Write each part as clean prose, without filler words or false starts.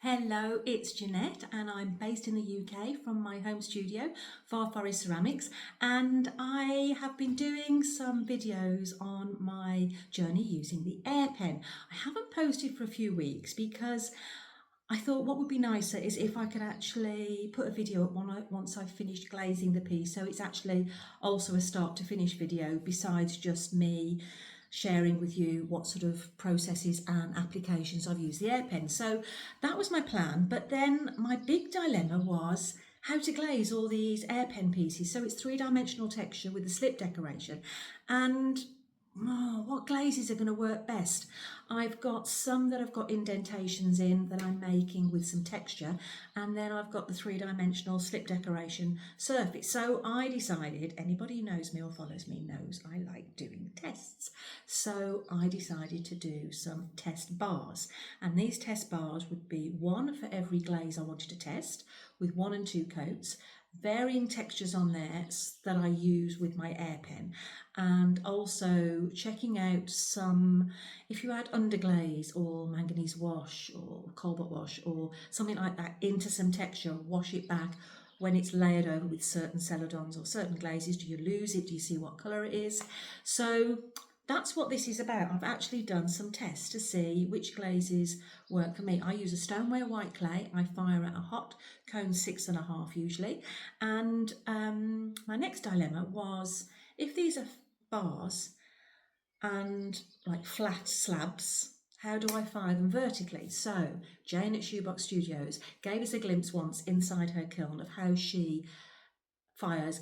Hello, it's Jeanette and I'm based in the UK from my home studio, Far Forest Ceramics, and I have been doing some videos on my journey using the Airpen. I haven't posted for a few weeks because I thought what would be nicer is if I could actually put a video up once I've finished glazing the piece, so it's actually also a start to finish video besides just me sharing with you what sort of processes and applications I've used the Airpen. So that was my plan, but then my big dilemma was how to glaze all these Airpen pieces. So it's three-dimensional texture with the slip decoration, and what glazes are going to work best? I've got some that I've got indentations in that I'm making with some texture, and then I've got the three-dimensional slip decoration surface. So I decided, anybody who knows me or follows me knows I like doing tests. So I decided to do some test bars, and these test bars would be one for every glaze I wanted to test with 1 and 2 coats, varying textures on there that I use with my Airpen, and also checking out some, if you add underglaze or manganese wash or cobalt wash or something like that into some texture, wash it back when it's layered over with certain celadons or certain glazes. Do you lose it? Do you see what colour it is? So that's what this is about. I've actually done some tests to see which glazes work for me. I use a stoneware white clay. I fire at a hot cone 6.5 usually. And my next dilemma was, if these are bars and like flat slabs, how do I fire them vertically? So Jane at Shoebox Studios gave us a glimpse once inside her kiln of how she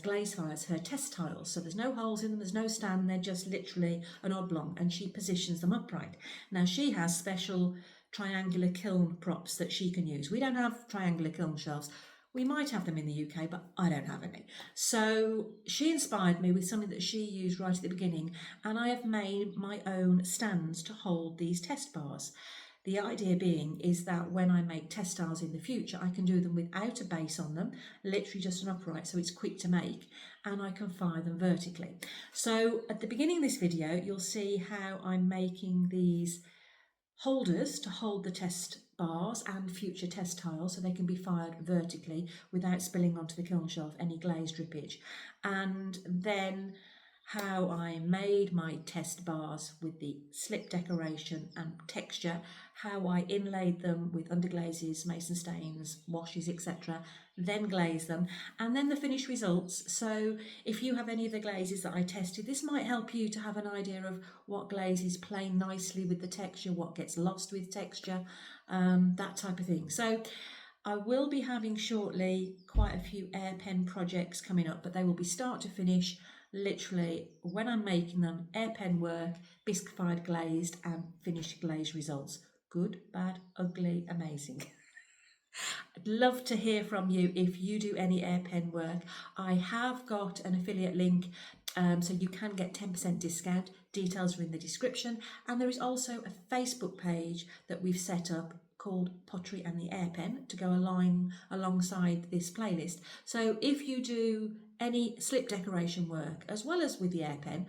glaze fires her test tiles. So there's no holes in them, there's no stand, they're just literally an oblong, and she positions them upright. Now she has special triangular kiln props that she can use. We don't have triangular kiln shelves. We might have them in the UK, but I don't have any. So she inspired me with something that she used right at the beginning, and I have made my own stands to hold these test bars. The idea being is that when I make test tiles in the future, I can do them without a base on them, literally just an upright, so it's quick to make, and I can fire them vertically. So at the beginning of this video, you'll see how I'm making these holders to hold the test bars and future test tiles so they can be fired vertically without spilling onto the kiln shelf any glaze drippage. And then how I made my test bars with the slip decoration and texture, how I inlaid them with underglazes, mason stains, washes, etc., then glaze them, and then the finished results. So if you have any of the glazes that I tested, this might help you to have an idea of what glazes play nicely with the texture, what gets lost with texture, that type of thing. So I will be having shortly quite a few Airpen projects coming up, but they will be start to finish literally when I'm making them. Airpen work, bisque fired glazed, and finished glaze results. Good, bad, ugly, amazing. I'd love to hear from you if you do any Airpen work. I have got an affiliate link, so you can get 10% discount. Details are in the description, and there is also a Facebook page that we've set up called Pottery and the Airpen to go alongside this playlist. So if you do any slip decoration work as well as with the Airpen,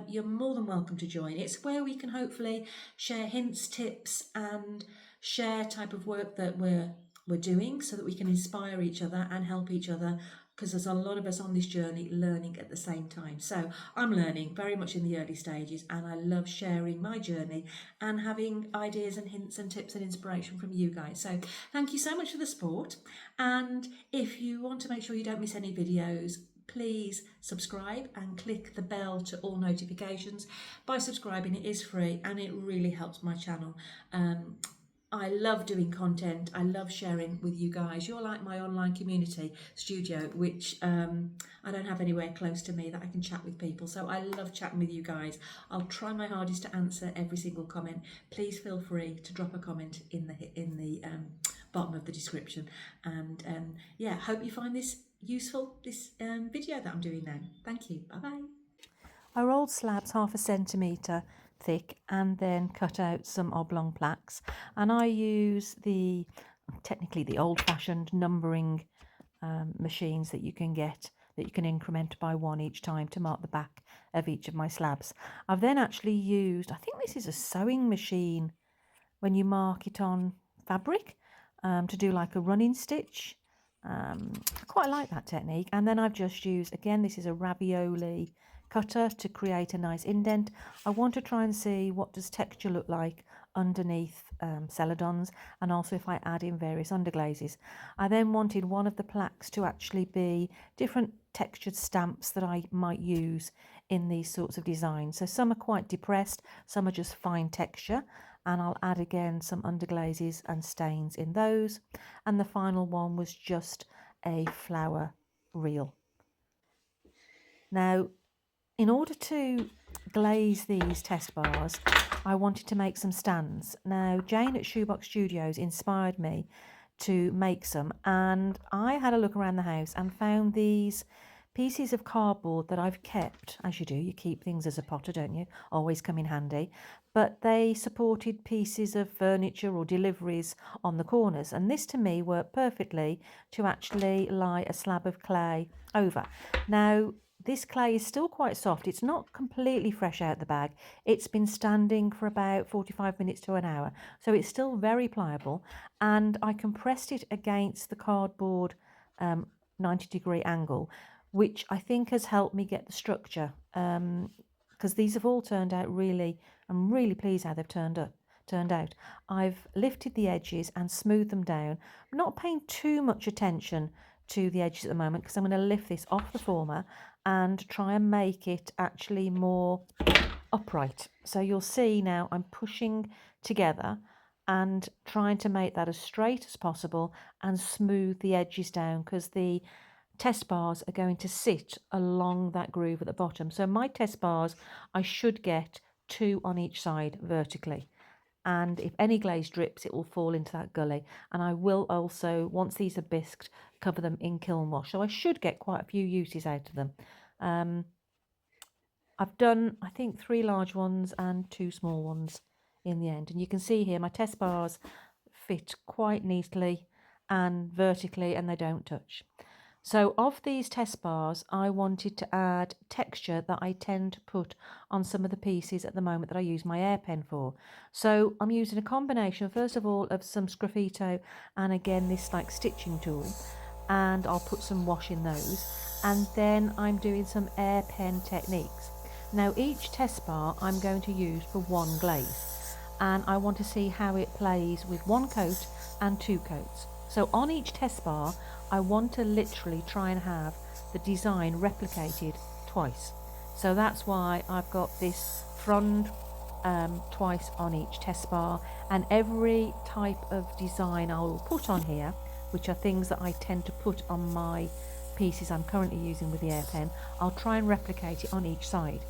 you're more than welcome to join. It's where we can hopefully share hints, tips, and share type of work that we're doing so that we can inspire each other and help each other, because there's a lot of us on this journey learning at the same time. So I'm learning very much in the early stages, and I love sharing my journey and having ideas and hints and tips and inspiration from you guys. So thank you so much for the support, and if you want to make sure you don't miss any videos, please subscribe and click the bell to all notifications. By subscribing, it is free and it really helps my channel. I love doing content. I love sharing with you guys. You're like my online community studio, which I don't have anywhere close to me that I can chat with people. So I love chatting with you guys. I'll try my hardest to answer every single comment. Please feel free to drop a comment in the bottom of the description. And yeah, hope you find this useful, this video that I'm doing now. Thank you. Bye-bye. I rolled slabs 1/2 centimetre thick and then cut out some oblong plaques, and I use technically the old-fashioned numbering machines that you can get, that you can increment by 1 each time to mark the back of each of my slabs. I've then actually used, I think this is a sewing machine when you mark it on fabric, to do like a running stitch. I quite like that technique. And then I've just used, again, this is a ravioli cutter to create a nice indent. I want to try and see what does texture look like underneath celadons, and also if I add in various underglazes. I then wanted one of the plaques to actually be different textured stamps that I might use in these sorts of designs. So some are quite depressed, some are just fine texture, and I'll add again some underglazes and stains in those. And the final one was just a flower reel. Now, in order to glaze these test bars, I wanted to make some stands. Now, Jane at Shoebox Studios inspired me to make some, and I had a look around the house and found these pieces of cardboard that I've kept, as you do, you keep things as a potter, don't you? Always come in handy. But they supported pieces of furniture or deliveries on the corners, and this to me worked perfectly to actually lie a slab of clay over. Now, this clay is still quite soft. It's not completely fresh out the bag. It's been standing for about 45 minutes to an hour. So it's still very pliable. And I compressed it against the cardboard 90-degree angle, which I think has helped me get the structure. Because these have all turned out really, I'm really pleased how they've turned out. I've lifted the edges and smoothed them down. I'm not paying too much attention to the edges at the moment because I'm going to lift this off the former and try and make it actually more upright. So you'll see now I'm pushing together and trying to make that as straight as possible and smooth the edges down, because the test bars are going to sit along that groove at the bottom. So my test bars, I should get 2 on each side vertically. And if any glaze drips, it will fall into that gully. And I will also, once these are bisqued, cover them in kiln wash. So I should get quite a few uses out of them. I've done, I think, 3 large ones and 2 small ones in the end. And you can see here my test bars fit quite neatly and vertically, and they don't touch. So of these test bars, I wanted to add texture that I tend to put on some of the pieces at the moment that I use my Airpen for. So I'm using a combination, first of all, of some sgraffito and again this like stitching tool, and I'll put some wash in those. And then I'm doing some Airpen techniques. Now each test bar I'm going to use for 1 glaze, and I want to see how it plays with 1 coat and 2 coats. So on each test bar, I want to literally try and have the design replicated twice. So that's why I've got this frond twice on each test bar, and every type of design I will put on here, which are things that I tend to put on my pieces I'm currently using with the Airpen, I'll try and replicate it on each side.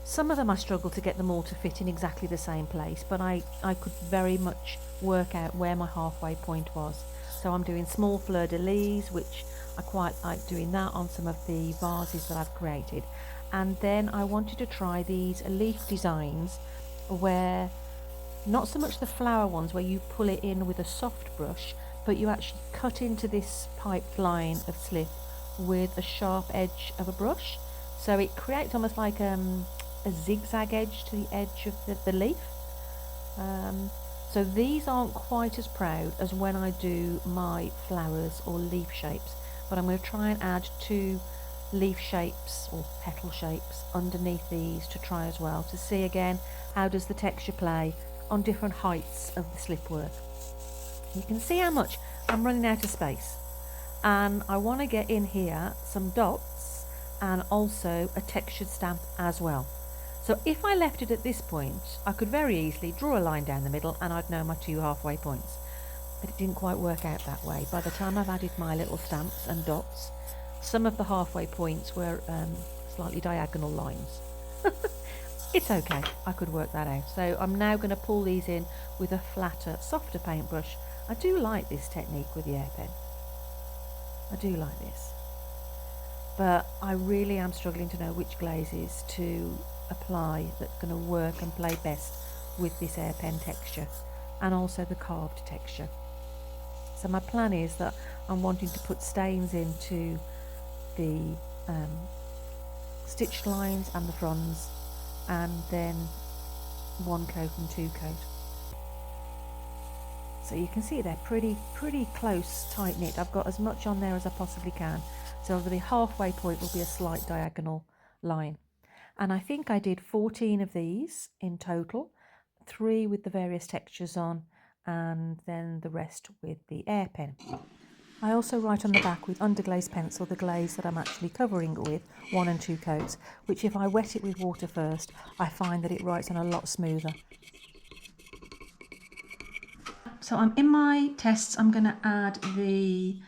Some of them I struggle to get them all to fit in exactly the same place, but I could very much work out where my halfway point was. So I'm doing small fleur-de-lis, which I quite like doing that on some of the vases that I've created. And then I wanted to try these leaf designs where not so much the flower ones where you pull it in with a soft brush, but you actually cut into this piped line of slip with a sharp edge of a brush. So it creates almost like a zigzag edge to the edge of the leaf. So these aren't quite as proud as when I do my flowers or leaf shapes, but I'm going to try and add 2 leaf shapes or petal shapes underneath these to try as well, to see again how does the texture play on different heights of the slip work. You can see how much I'm running out of space, and I want to get in here some dots and also a textured stamp as well. So if I left it at this point, I could very easily draw a line down the middle and I'd know my 2 halfway points. But it didn't quite work out that way. By the time I've added my little stamps and dots, some of the halfway points were slightly diagonal lines. It's okay, I could work that out. So I'm now going to pull these in with a flatter, softer paintbrush. I do like this technique with the Airpen. I do like this. But I really am struggling to know which glazes to apply that's going to work and play best with this Airpen texture and also the carved texture. So my plan is that I'm wanting to put stains into the stitched lines and the fronds, and then 1 coat and 2 coat. So you can see they're pretty close, tight knit. I've got as much on there as I possibly can. So over the halfway point will be a slight diagonal line. And I think I did 14 of these in total, 3 with the various textures on, and then the rest with the Airpen. I also write on the back with underglaze pencil the glaze that I'm actually covering it with, 1 and 2 coats, which if I wet it with water first, I find that it writes on a lot smoother. So I'm in my tests, I'm going to add the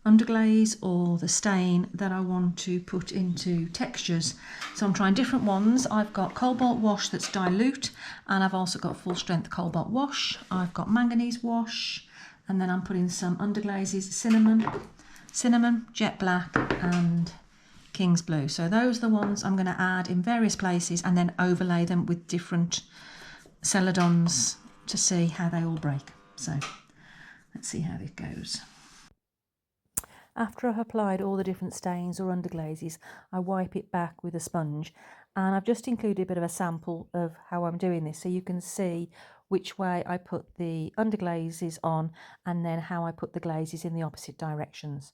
underglaze or the stain that I want to put into textures. So I'm trying different ones. I've got cobalt wash that's dilute, and I've also got full strength cobalt wash. I've got manganese wash, and then I'm putting some underglazes, cinnamon, jet black and King's Blue. So those are the ones I'm going to add in various places and then overlay them with different celadons to see how they all break. So let's see how it goes. After I've applied all the different stains or underglazes, I wipe it back with a sponge, and I've just included a bit of a sample of how I'm doing this so you can see which way I put the underglazes on and then how I put the glazes in the opposite directions.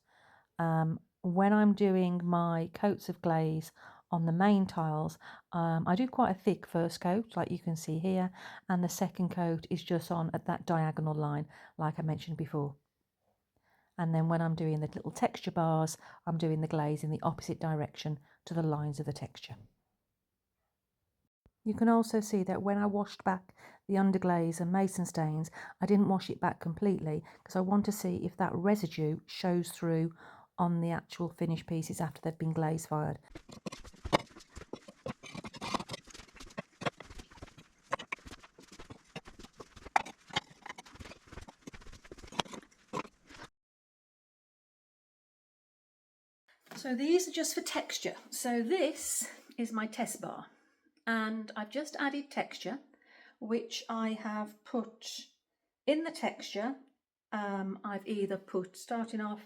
When I'm doing my coats of glaze on the main tiles, I do quite a thick first coat, like you can see here, and the second coat is just on at that diagonal line, like I mentioned before. And then when I'm doing the little texture bars, I'm doing the glaze in the opposite direction to the lines of the texture. You can also see that when I washed back the underglaze and mason stains, I didn't wash it back completely because I want to see if that residue shows through on the actual finished pieces after they've been glaze fired. So these are just for texture. So this is my test bar, and I've just added texture, which I have put in the texture. I've either put, starting off,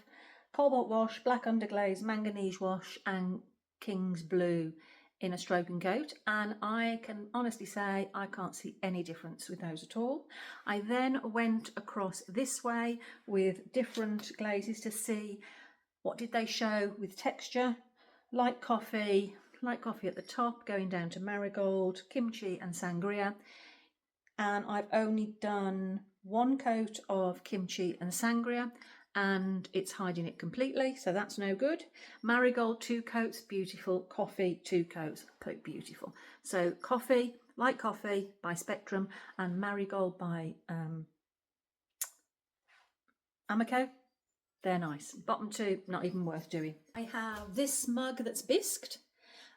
cobalt wash, black underglaze, manganese wash and King's Blue in a stroking coat, and I can honestly say I can't see any difference with those at all. I then went across this way with different glazes to see what did they show with texture. Light coffee at the top, going down to marigold, kimchi and sangria. And I've only done 1 coat of kimchi and sangria, and it's hiding it completely, so that's no good. Marigold 2 coats, beautiful. Coffee 2 coats, beautiful. So coffee, light coffee by Spectrum, and marigold by Amico. They're nice. Bottom 2, not even worth doing. I have this mug that's bisqued,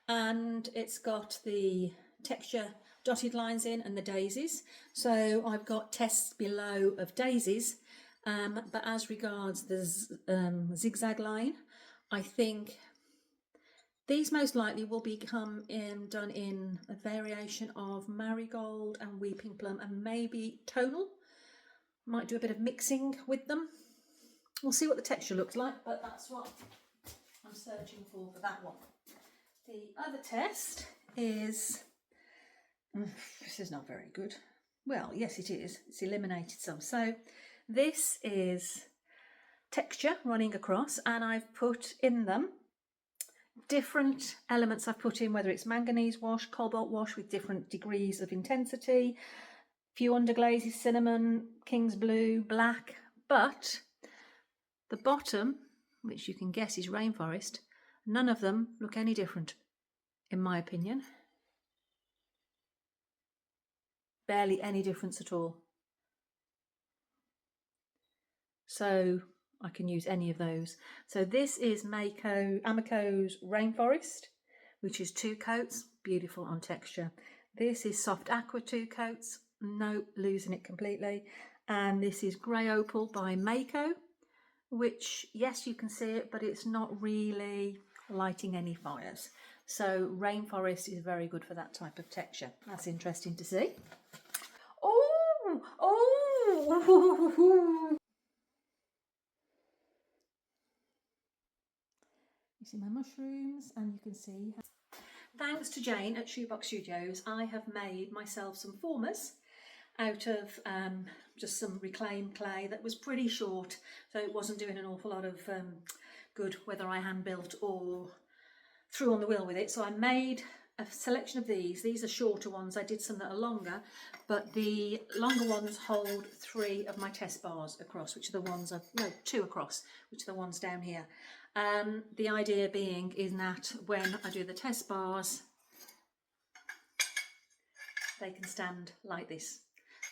and it's got the texture dotted lines in and the daisies. So I've got tests below of daisies, but as regards the zigzag line, I think these most likely will become done in a variation of marigold and weeping plum and maybe tonal. Might do a bit of mixing with them. We'll see what the texture looks like, but that's what I'm searching for that one. The other test is, this is not very good. Well, yes it is, it's eliminated some. So this is texture running across, and I've put in them different elements. I've put in whether it's manganese wash, cobalt wash with different degrees of intensity, few underglazes, cinnamon, King's Blue, black, but the bottom, which you can guess is rainforest, none of them look any different, in my opinion. Barely any difference at all. So I can use any of those. So this is Amico's Rainforest, which is 2 coats, beautiful on texture. This is Soft Aqua 2 coats, no, losing it completely. And this is Grey Opal by Mako, which, yes, you can see it, but it's not really lighting any fires. So Rainforest is very good for that type of texture. That's interesting to see. You see my mushrooms, and you can see, thanks to Jane at Shoebox Studios, I have made myself some formers, out of just some reclaimed clay that was pretty short, so it wasn't doing an awful lot of good whether I hand built or threw on the wheel with it. So I made a selection of these. These are shorter ones. I did some that are longer, but the longer ones hold 3 of my test bars across, which are the ones no, 2 across, which are the ones down here. The idea being is that when I do the test bars, they can stand like this.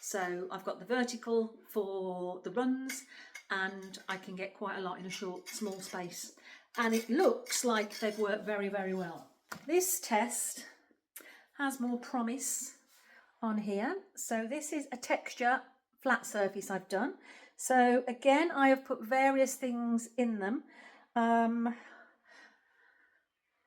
So I've got the vertical for the runs, and I can get quite a lot in a small space. And it looks like they've worked very, very well. This test has more promise on here. So this is a texture flat surface I've done. So again, I have put various things in them.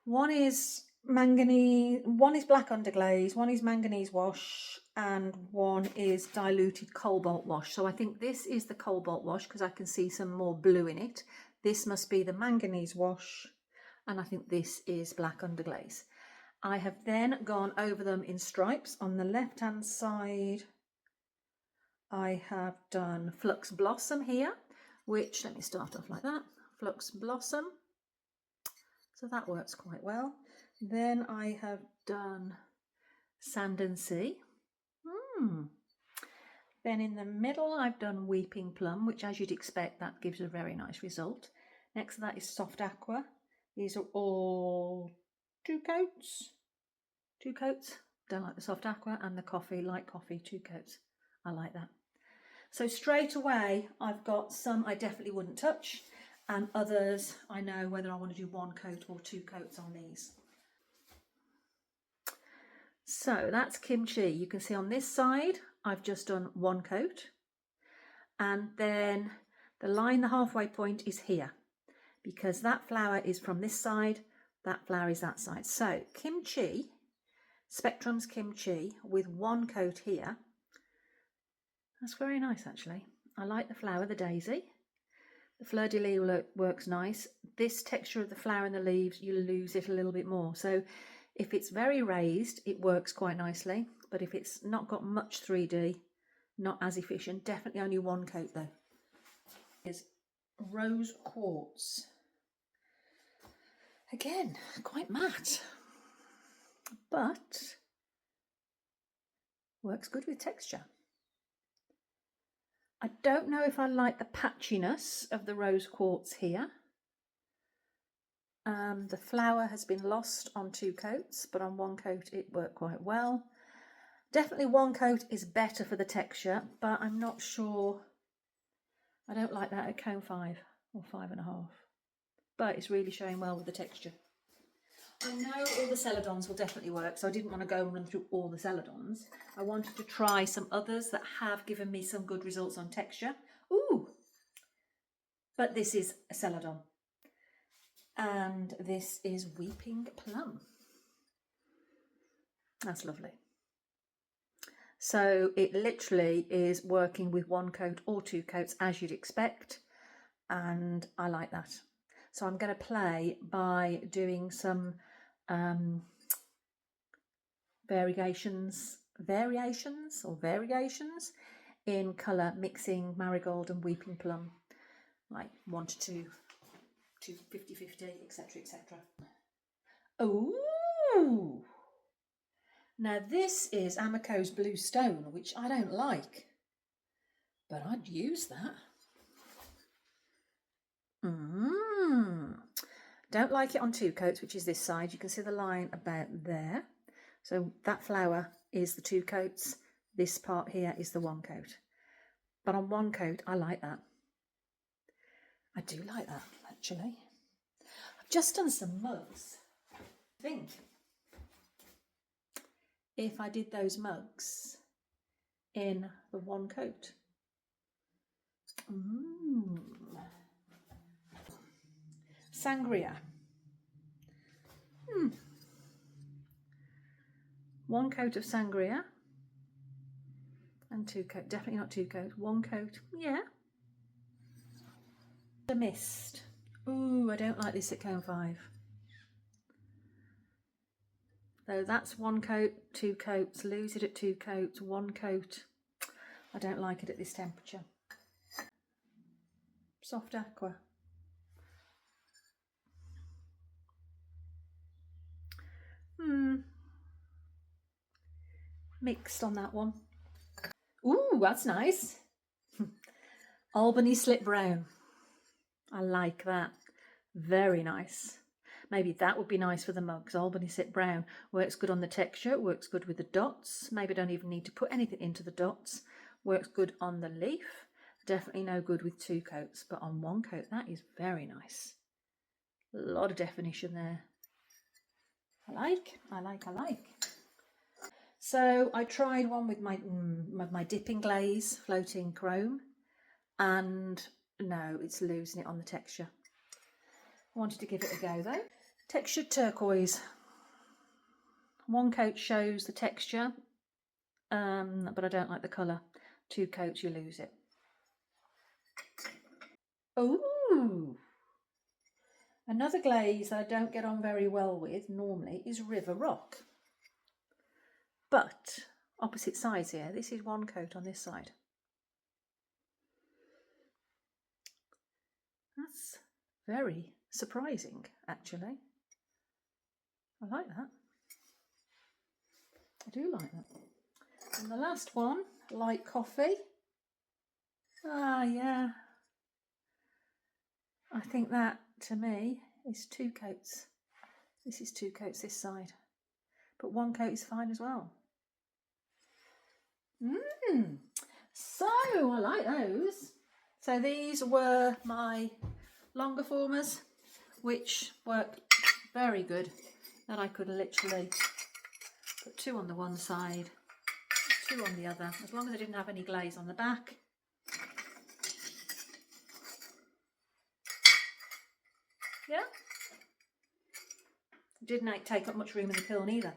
One is manganese, one is black underglaze, one is manganese wash, and one is diluted cobalt wash. So I think this is the cobalt wash because I can see some more blue in it. This must be the manganese wash, and I think this is black underglaze. I have then gone over them in stripes. On the left hand side, I have done Flux Blossom here, which, let me start off like that, Flux Blossom. So that works quite well. Then I have done Sand and Sea. Then in the middle, I've done Weeping Plum, which, as you'd expect, that gives a very nice result. Next to that is Soft Aqua. These are all 2 coats. 2 coats. Don't like the Soft Aqua, and the coffee, light coffee, 2 coats. I like that. So straight away, I've got some I definitely wouldn't touch, and others I know whether I want to do 1 coat or 2 coats on these. So that's kimchi. You can see on this side, I've just done 1 coat, and then the line, the halfway point is here, because that flower is from this side, that flower is that side. So kimchi, Spectrum's kimchi with 1 coat here. That's very nice, actually. I like the flower, the daisy. The fleur-de-lis works nice. This texture of the flower and the leaves, you lose it a little bit more. So if it's very raised, it works quite nicely. But if it's not got much 3D, not as efficient. Definitely only 1 coat though. Is rose quartz. Again, quite matte, but works good with texture. I don't know if I like the patchiness of the rose quartz here. The flower has been lost on 2 coats, but on 1 coat it worked quite well. Definitely 1 coat is better for the texture, but I'm not sure. I don't like that at cone 5 or 5.5, but it's really showing well with the texture. I know all the celadons will definitely work, so I didn't want to go and run through all the celadons. I wanted to try some others that have given me some good results on texture. Ooh! But this is a celadon. And this is Weeping Plum. That's lovely. So it literally is working with 1 coat or 2 coats, as you'd expect, and I like that. So I'm going to play by doing some variations in colour, mixing marigold and weeping plum, like 1 to 2, to 50-50, etc, etc. Oh, now this is Amaco's Blue Stone, which I don't like, but I'd use that. Don't like it on 2 coats, which is this side. You can see the line about there. So that flower is the 2 coats. This part here is the 1 coat. But on 1 coat, I like that. I do like that, actually. I've just done some mugs. I think if I did those mugs in the 1 coat. Sangria. 1 coat of sangria and 2 coat, definitely not 2 coats, 1 coat, yeah. The mist. Ooh, I don't like this at cone 5. So that's 1 coat, 2 coats, lose it at 2 coats, 1 coat. I don't like it at this temperature. Soft aqua. Mixed on that one. Ooh, that's nice. Albany slip brown. I like that. Very nice. Maybe that would be nice for the mugs. Albany slip brown works good on the texture, works good with the dots. Maybe I don't even need to put anything into the dots. Works good on the leaf. Definitely no good with 2 coats, but on 1 coat, that is very nice. A lot of definition there. I like. So I tried one with my dipping glaze, floating chrome, and no, it's losing it on the texture. I wanted to give it a go though. Textured turquoise. 1 coat shows the texture, but I don't like the colour. 2 coats, you lose it. Ooh! Another glaze that I don't get on very well with normally is River Rock. But opposite sides here, this is 1 coat on this side. That's very surprising, actually. I like that. I do like that. And the last one, light coffee. Ah, yeah. I think that, to me, is 2 coats. This is 2 coats this side. But 1 coat is fine as well. So, I like those. So these were my longer formers, which worked very good. That I could literally put 2 on the one side, 2 on the other, as long as I didn't have any glaze on the back. Yeah. Didn't take up much room in the kiln either.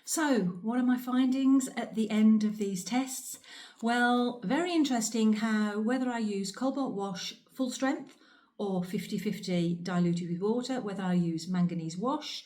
So, what are my findings at the end of these tests? Well, very interesting how whether I use cobalt wash full strength or 50-50 diluted with water, whether I use manganese wash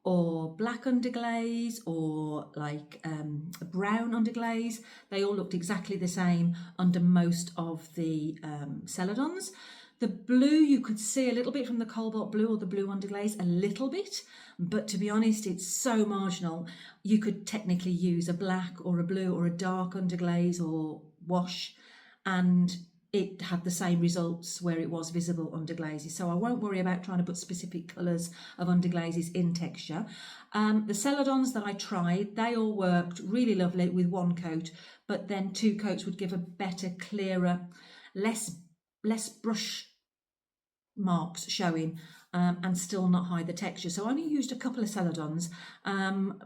or black underglaze or like a brown underglaze, they all looked exactly the same under most of the celadons. The blue, you could see a little bit from the cobalt blue or the blue underglaze, a little bit, but to be honest, it's so marginal. You could technically use a black or a blue or a dark underglaze or wash, and it had the same results where it was visible underglazes. So I won't worry about trying to put specific colours of underglazes in texture. The celadons that I tried, they all worked really lovely with one coat, but then two coats would give a better, clearer, less brush marks showing, and still not hide the texture. So I only used a couple of celadons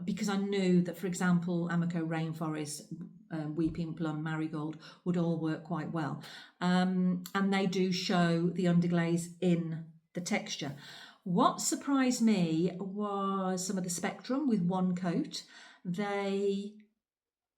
because I knew that, for example, Amico Rainforest, Weeping Plum, Marigold would all work quite well. And they do show the underglaze in the texture. What surprised me was some of the Spectrum with one coat. They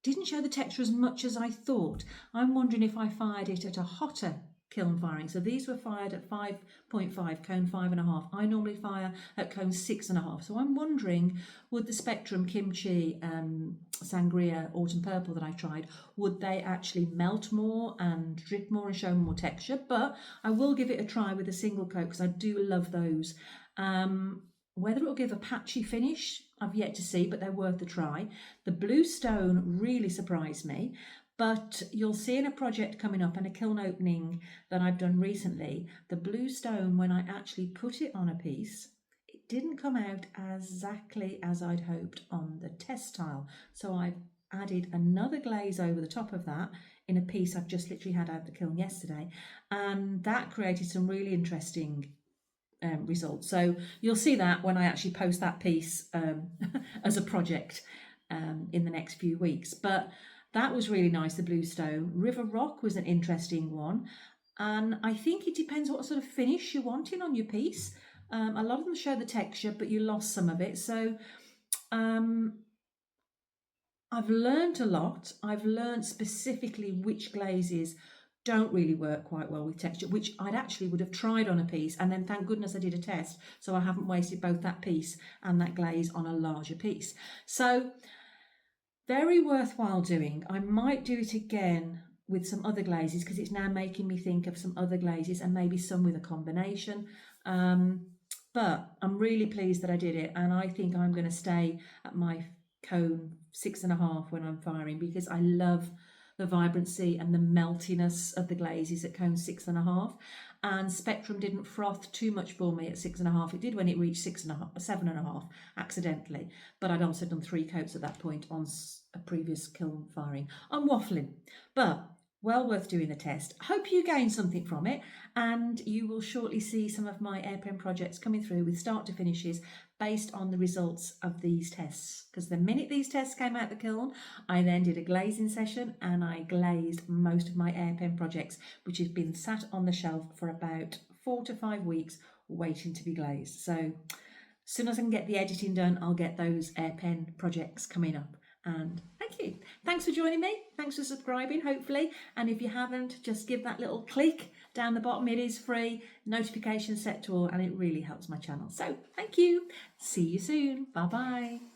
didn't show the texture as much as I thought. I'm wondering if I fired it at a hotter kiln firing. So these were fired at 5.5, cone 5.5. I normally fire at cone 6.5. So I'm wondering, would the Spectrum Kimchi Sangria Autumn Purple that I tried, would they actually melt more and drip more and show more texture? But I will give it a try with a single coat because I do love those. Whether it'll give a patchy finish, I've yet to see, but they're worth a try. The blue stone really surprised me, but you'll see in a project coming up and a kiln opening that I've done recently, the blue stone, when I actually put it on a piece, it didn't come out exactly as I'd hoped on the test tile. So I've added another glaze over the top of that in a piece I've just literally had out the kiln yesterday, and that created some really interesting results. So you'll see that when I actually post that piece as a project in the next few weeks. But that was really nice, the blue stone. River Rock was an interesting one. And I think it depends what sort of finish you're wanting on your piece. A lot of them show the texture, but you lost some of it. So I've learned a lot. I've learned specifically which glazes don't really work quite well with texture, which I'd actually would have tried on a piece, and then thank goodness I did a test, so I haven't wasted both that piece and that glaze on a larger piece. So very worthwhile doing. I might do it again with some other glazes because it's now making me think of some other glazes and maybe some with a combination. But I'm really pleased that I did it, and I think I'm going to stay at my cone 6.5 when I'm firing because I love the vibrancy and the meltiness of the glazes at cone 6.5. And Spectrum didn't froth too much for me at 6.5. It did when it reached 6.5, 7.5 accidentally, but I'd also done 3 coats at that point on a previous kiln firing. I'm waffling, but well worth doing the test. Hope you gain something from it, and you will shortly see some of my Airpen projects coming through with start to finishes based on the results of these tests. Because the minute these tests came out the kiln, I then did a glazing session and I glazed most of my Airpen projects, which have been sat on the shelf for about 4 to 5 weeks waiting to be glazed. So as soon as I can get the editing done, I'll get those Airpen projects coming up. And thank you. Thanks for joining me. Thanks for subscribing, hopefully. And if you haven't, just give that little click down the bottom. It is free, notifications set to all, and it really helps my channel. So thank you. See you soon. Bye bye.